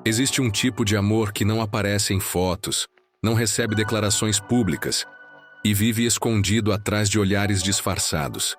Existe um tipo de amor que não aparece em fotos, não recebe declarações públicas e vive escondido atrás de olhares disfarçados.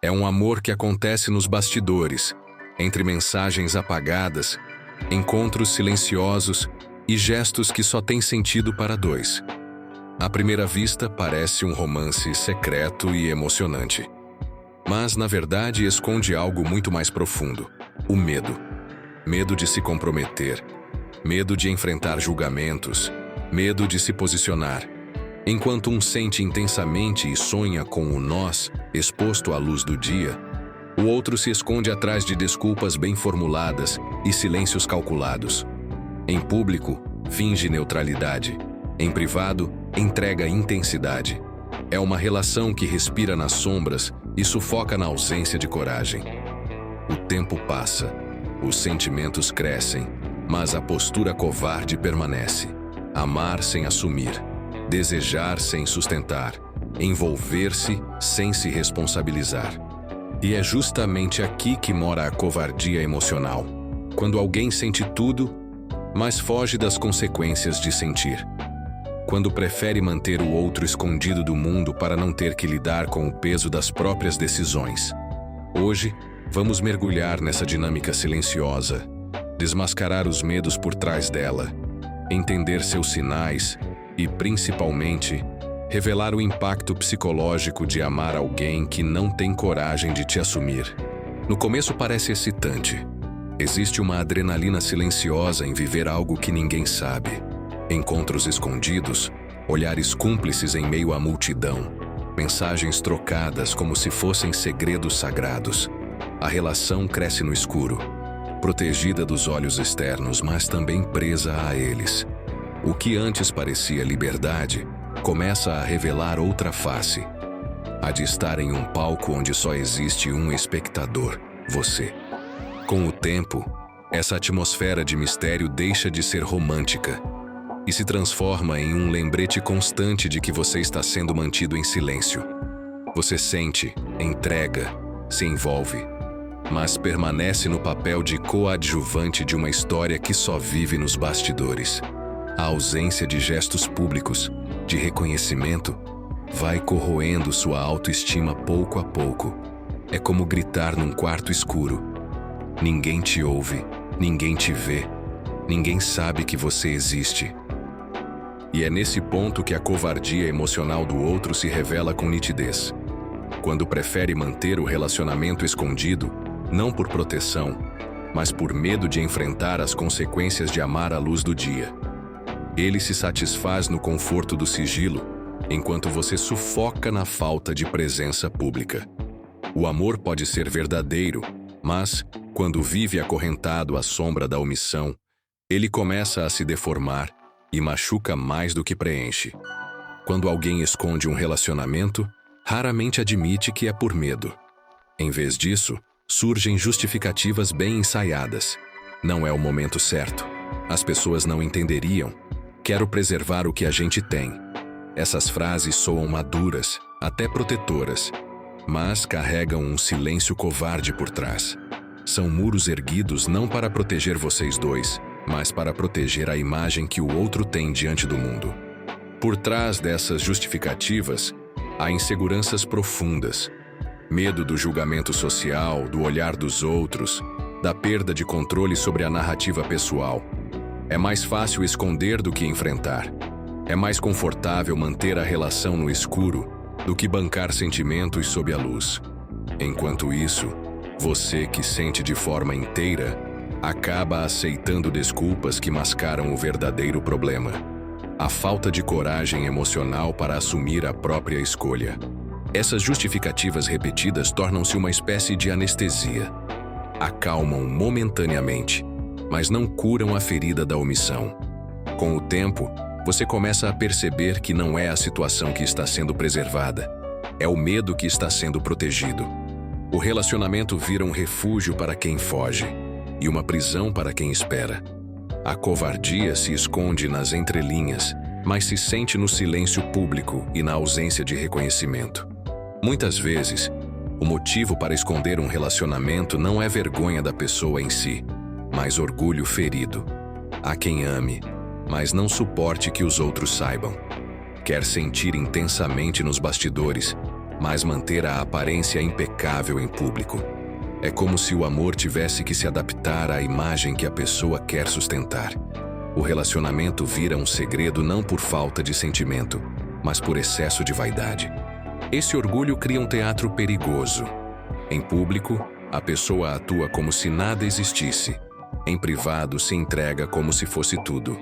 É um amor que acontece nos bastidores, entre mensagens apagadas, encontros silenciosos e gestos que só têm sentido para dois. À primeira vista, parece um romance secreto e emocionante. Mas, na verdade, esconde algo muito mais profundo: o medo. Medo de se comprometer, medo de enfrentar julgamentos, medo de se posicionar. Enquanto um sente intensamente e sonha com o nós exposto à luz do dia, o outro se esconde atrás de desculpas bem formuladas e silêncios calculados. Em público, finge neutralidade. Em privado, entrega intensidade. É uma relação que respira nas sombras e sufoca na ausência de coragem. O tempo passa, os sentimentos crescem, mas a postura covarde permanece. Amar sem assumir, desejar sem sustentar, envolver-se sem se responsabilizar. E é justamente aqui que mora a covardia emocional. Quando alguém sente tudo, mas foge das consequências de sentir. Quando prefere manter o outro escondido do mundo para não ter que lidar com o peso das próprias decisões. Hoje, vamos mergulhar nessa dinâmica silenciosa, desmascarar os medos por trás dela, entender seus sinais e, principalmente, revelar o impacto psicológico de amar alguém que não tem coragem de te assumir. No começo parece excitante. Existe uma adrenalina silenciosa em viver algo que ninguém sabe. Encontros escondidos, olhares cúmplices em meio à multidão, mensagens trocadas como se fossem segredos sagrados. A relação cresce no escuro, protegida dos olhos externos, mas também presa a eles. O que antes parecia liberdade começa a revelar outra face, a de estar em um palco onde só existe um espectador, você. Com o tempo, essa atmosfera de mistério deixa de ser romântica e se transforma em um lembrete constante de que você está sendo mantido em silêncio. Você sente, entrega, se envolve, mas permanece no papel de coadjuvante de uma história que só vive nos bastidores. A ausência de gestos públicos, de reconhecimento, vai corroendo sua autoestima pouco a pouco. É como gritar num quarto escuro. Ninguém te ouve, ninguém te vê, ninguém sabe que você existe. E é nesse ponto que a covardia emocional do outro se revela com nitidez. Quando prefere manter o relacionamento escondido, não por proteção, mas por medo de enfrentar as consequências de amar à luz do dia. Ele se satisfaz no conforto do sigilo, enquanto você sufoca na falta de presença pública. O amor pode ser verdadeiro, mas, quando vive acorrentado à sombra da omissão, ele começa a se deformar e machuca mais do que preenche. Quando alguém esconde um relacionamento, raramente admite que é por medo. Em vez disso, surgem justificativas bem ensaiadas. Não é o momento certo. As pessoas não entenderiam. Quero preservar o que a gente tem. Essas frases soam maduras, até protetoras, mas carregam um silêncio covarde por trás. São muros erguidos não para proteger vocês dois, mas para proteger a imagem que o outro tem diante do mundo. Por trás dessas justificativas, há inseguranças profundas. Medo do julgamento social, do olhar dos outros, da perda de controle sobre a narrativa pessoal. É mais fácil esconder do que enfrentar. É mais confortável manter a relação no escuro do que bancar sentimentos sob a luz. Enquanto isso, você que sente de forma inteira acaba aceitando desculpas que mascaram o verdadeiro problema: a falta de coragem emocional para assumir a própria escolha. Essas justificativas repetidas tornam-se uma espécie de anestesia. Acalmam momentaneamente, mas não curam a ferida da omissão. Com o tempo, você começa a perceber que não é a situação que está sendo preservada, é o medo que está sendo protegido. O relacionamento vira um refúgio para quem foge e uma prisão para quem espera. A covardia se esconde nas entrelinhas, mas se sente no silêncio público e na ausência de reconhecimento. Muitas vezes, o motivo para esconder um relacionamento não é vergonha da pessoa em si, mas orgulho ferido. Há quem ame, mas não suporte que os outros saibam. Quer sentir intensamente nos bastidores, mas manter a aparência impecável em público. É como se o amor tivesse que se adaptar à imagem que a pessoa quer sustentar. O relacionamento vira um segredo não por falta de sentimento, mas por excesso de vaidade. Esse orgulho cria um teatro perigoso. Em público, a pessoa atua como se nada existisse. Em privado, se entrega como se fosse tudo.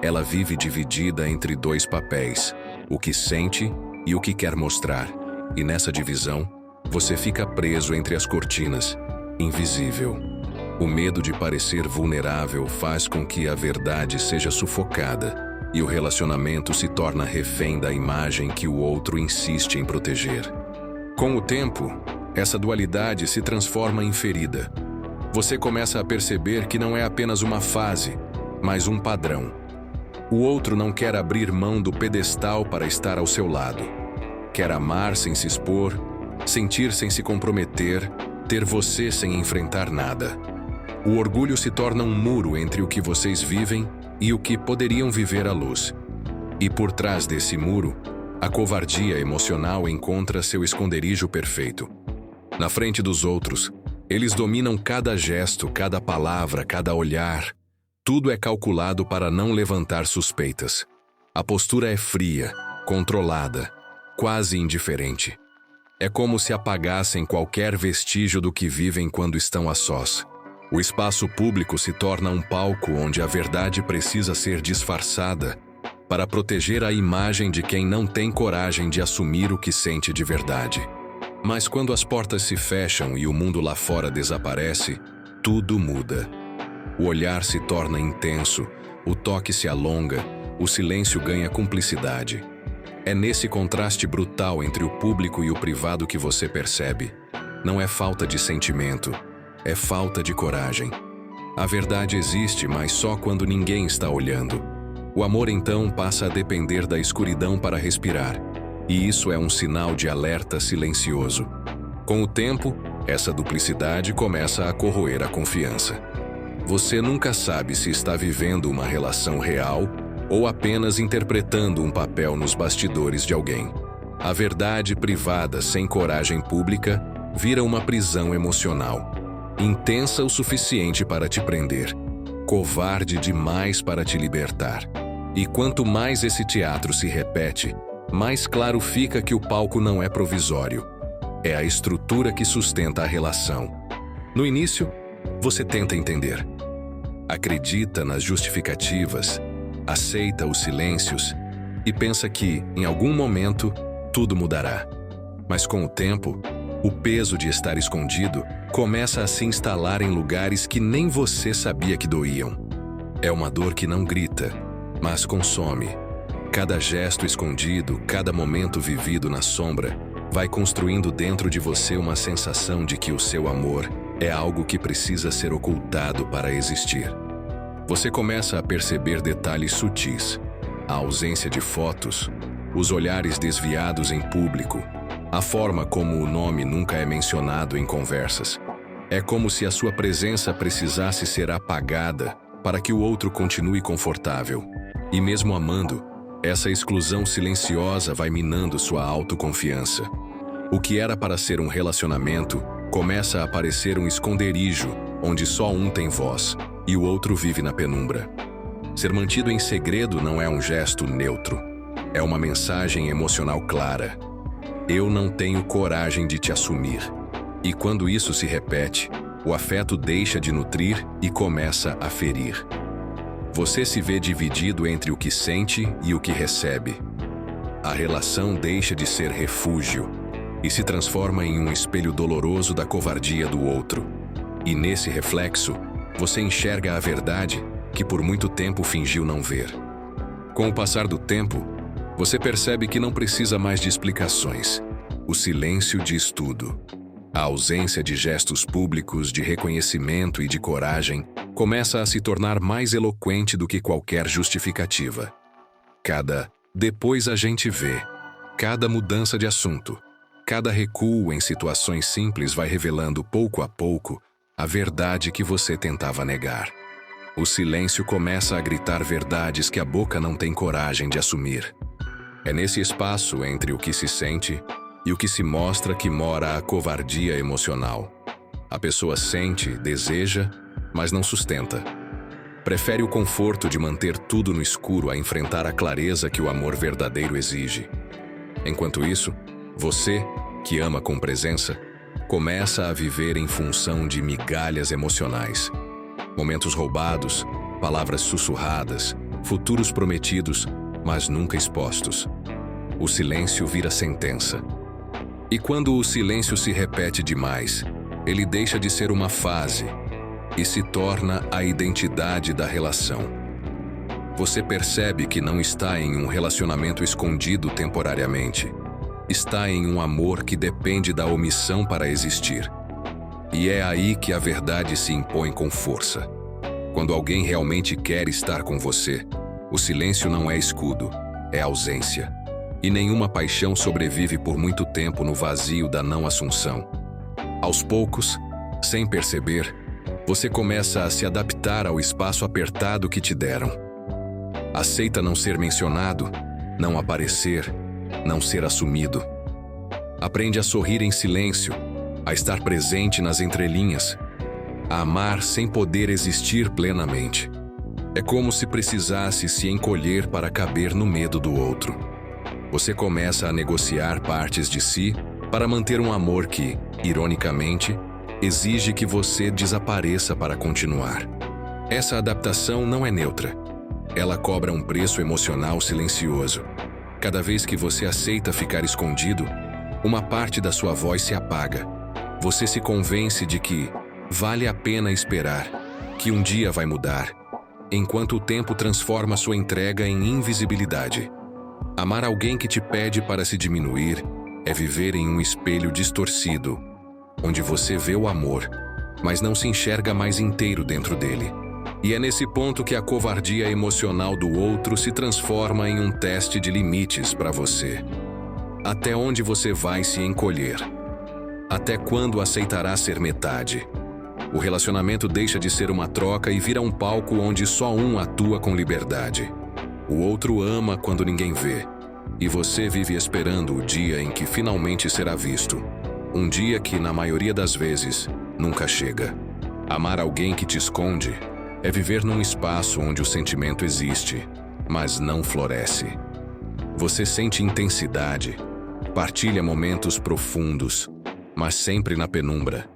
Ela vive dividida entre dois papéis, o que sente e o que quer mostrar. E nessa divisão, você fica preso entre as cortinas, invisível. O medo de parecer vulnerável faz com que a verdade seja sufocada e o relacionamento se torna refém da imagem que o outro insiste em proteger. Com o tempo, essa dualidade se transforma em ferida. Você começa a perceber que não é apenas uma fase, mas um padrão. O outro não quer abrir mão do pedestal para estar ao seu lado. Quer amar sem se expor, sentir sem se comprometer, ter você sem enfrentar nada. O orgulho se torna um muro entre o que vocês vivem e o que poderiam viver à luz. E por trás desse muro, a covardia emocional encontra seu esconderijo perfeito. Na frente dos outros, eles dominam cada gesto, cada palavra, cada olhar. Tudo é calculado para não levantar suspeitas. A postura é fria, controlada, quase indiferente. É como se apagassem qualquer vestígio do que vivem quando estão a sós. O espaço público se torna um palco onde a verdade precisa ser disfarçada para proteger a imagem de quem não tem coragem de assumir o que sente de verdade. Mas quando as portas se fecham e o mundo lá fora desaparece, tudo muda. O olhar se torna intenso, o toque se alonga, o silêncio ganha cumplicidade. É nesse contraste brutal entre o público e o privado que você percebe. Não é falta de sentimento, é falta de coragem. A verdade existe, mas só quando ninguém está olhando. O amor então passa a depender da escuridão para respirar. E isso é um sinal de alerta silencioso. Com o tempo, essa duplicidade começa a corroer a confiança. Você nunca sabe se está vivendo uma relação real ou apenas interpretando um papel nos bastidores de alguém. A verdade privada sem coragem pública vira uma prisão emocional. Intensa o suficiente para te prender, covarde demais para te libertar. E quanto mais esse teatro se repete, mais claro fica que o palco não é provisório. É a estrutura que sustenta a relação. No início, você tenta entender. Acredita nas justificativas, aceita os silêncios e pensa que, em algum momento, tudo mudará. Mas com o tempo, o peso de estar escondido começa a se instalar em lugares que nem você sabia que doíam. É uma dor que não grita, mas consome. Cada gesto escondido, cada momento vivido na sombra, vai construindo dentro de você uma sensação de que o seu amor é algo que precisa ser ocultado para existir. Você começa a perceber detalhes sutis, a ausência de fotos, os olhares desviados em público, a forma como o nome nunca é mencionado em conversas. É como se a sua presença precisasse ser apagada para que o outro continue confortável. E mesmo amando, essa exclusão silenciosa vai minando sua autoconfiança. O que era para ser um relacionamento começa a parecer um esconderijo, onde só um tem voz e o outro vive na penumbra. Ser mantido em segredo não é um gesto neutro. É uma mensagem emocional clara. Eu não tenho coragem de te assumir. E quando isso se repete, o afeto deixa de nutrir e começa a ferir. Você se vê dividido entre o que sente e o que recebe. A relação deixa de ser refúgio e se transforma em um espelho doloroso da covardia do outro. E nesse reflexo, você enxerga a verdade que por muito tempo fingiu não ver. Com o passar do tempo, você percebe que não precisa mais de explicações. O silêncio diz tudo. A ausência de gestos públicos, de reconhecimento e de coragem começa a se tornar mais eloquente do que qualquer justificativa. Cada "depois a gente vê", cada mudança de assunto, cada recuo em situações simples vai revelando pouco a pouco a verdade que você tentava negar. O silêncio começa a gritar verdades que a boca não tem coragem de assumir. É nesse espaço entre o que se sente e o que se mostra que mora a covardia emocional. A pessoa sente, deseja, mas não sustenta. Prefere o conforto de manter tudo no escuro a enfrentar a clareza que o amor verdadeiro exige. Enquanto isso, você, que ama com presença, começa a viver em função de migalhas emocionais. Momentos roubados, palavras sussurradas, futuros prometidos, mas nunca expostos. O silêncio vira sentença. E quando o silêncio se repete demais, ele deixa de ser uma fase e se torna a identidade da relação. Você percebe que não está em um relacionamento escondido temporariamente. Está em um amor que depende da omissão para existir. E é aí que a verdade se impõe com força. Quando alguém realmente quer estar com você, o silêncio não é escudo, é ausência. E nenhuma paixão sobrevive por muito tempo no vazio da não-assunção. Aos poucos, sem perceber, você começa a se adaptar ao espaço apertado que te deram. Aceita não ser mencionado, não aparecer, não ser assumido. Aprende a sorrir em silêncio, a estar presente nas entrelinhas, a amar sem poder existir plenamente. É como se precisasse se encolher para caber no medo do outro. Você começa a negociar partes de si para manter um amor que, ironicamente, exige que você desapareça para continuar. Essa adaptação não é neutra. Ela cobra um preço emocional silencioso. Cada vez que você aceita ficar escondido, uma parte da sua voz se apaga. Você se convence de que vale a pena esperar, que um dia vai mudar, enquanto o tempo transforma sua entrega em invisibilidade. Amar alguém que te pede para se diminuir é viver em um espelho distorcido, onde você vê o amor, mas não se enxerga mais inteiro dentro dele. E é nesse ponto que a covardia emocional do outro se transforma em um teste de limites para você. Até onde você vai se encolher? Até quando aceitará ser metade? O relacionamento deixa de ser uma troca e vira um palco onde só um atua com liberdade. O outro ama quando ninguém vê, e você vive esperando o dia em que finalmente será visto. Um dia que, na maioria das vezes, nunca chega. Amar alguém que te esconde é viver num espaço onde o sentimento existe, mas não floresce. Você sente intensidade, partilha momentos profundos, mas sempre na penumbra.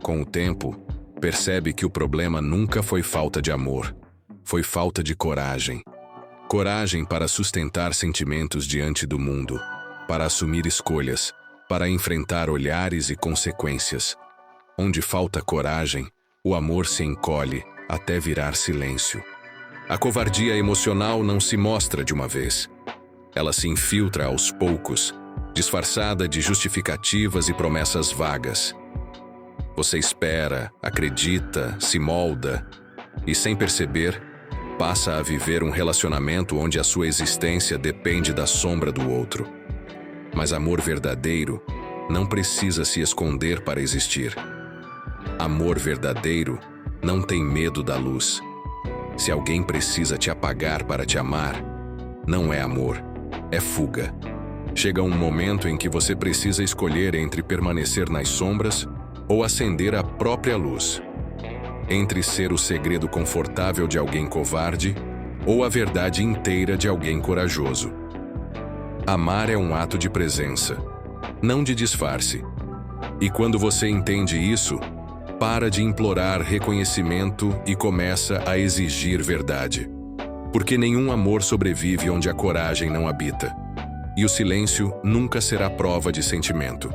Com o tempo, percebe que o problema nunca foi falta de amor, foi falta de coragem. Coragem para sustentar sentimentos diante do mundo, para assumir escolhas, para enfrentar olhares e consequências. Onde falta coragem, o amor se encolhe até virar silêncio. A covardia emocional não se mostra de uma vez. Ela se infiltra aos poucos, disfarçada de justificativas e promessas vagas. Você espera, acredita, se molda e, sem perceber, passa a viver um relacionamento onde a sua existência depende da sombra do outro. Mas amor verdadeiro não precisa se esconder para existir. Amor verdadeiro não tem medo da luz. Se alguém precisa te apagar para te amar, não é amor, é fuga. Chega um momento em que você precisa escolher entre permanecer nas sombras ou acender a própria luz. Entre ser o segredo confortável de alguém covarde ou a verdade inteira de alguém corajoso. Amar é um ato de presença, não de disfarce. E quando você entende isso, para de implorar reconhecimento e começa a exigir verdade. Porque nenhum amor sobrevive onde a coragem não habita. E o silêncio nunca será prova de sentimento.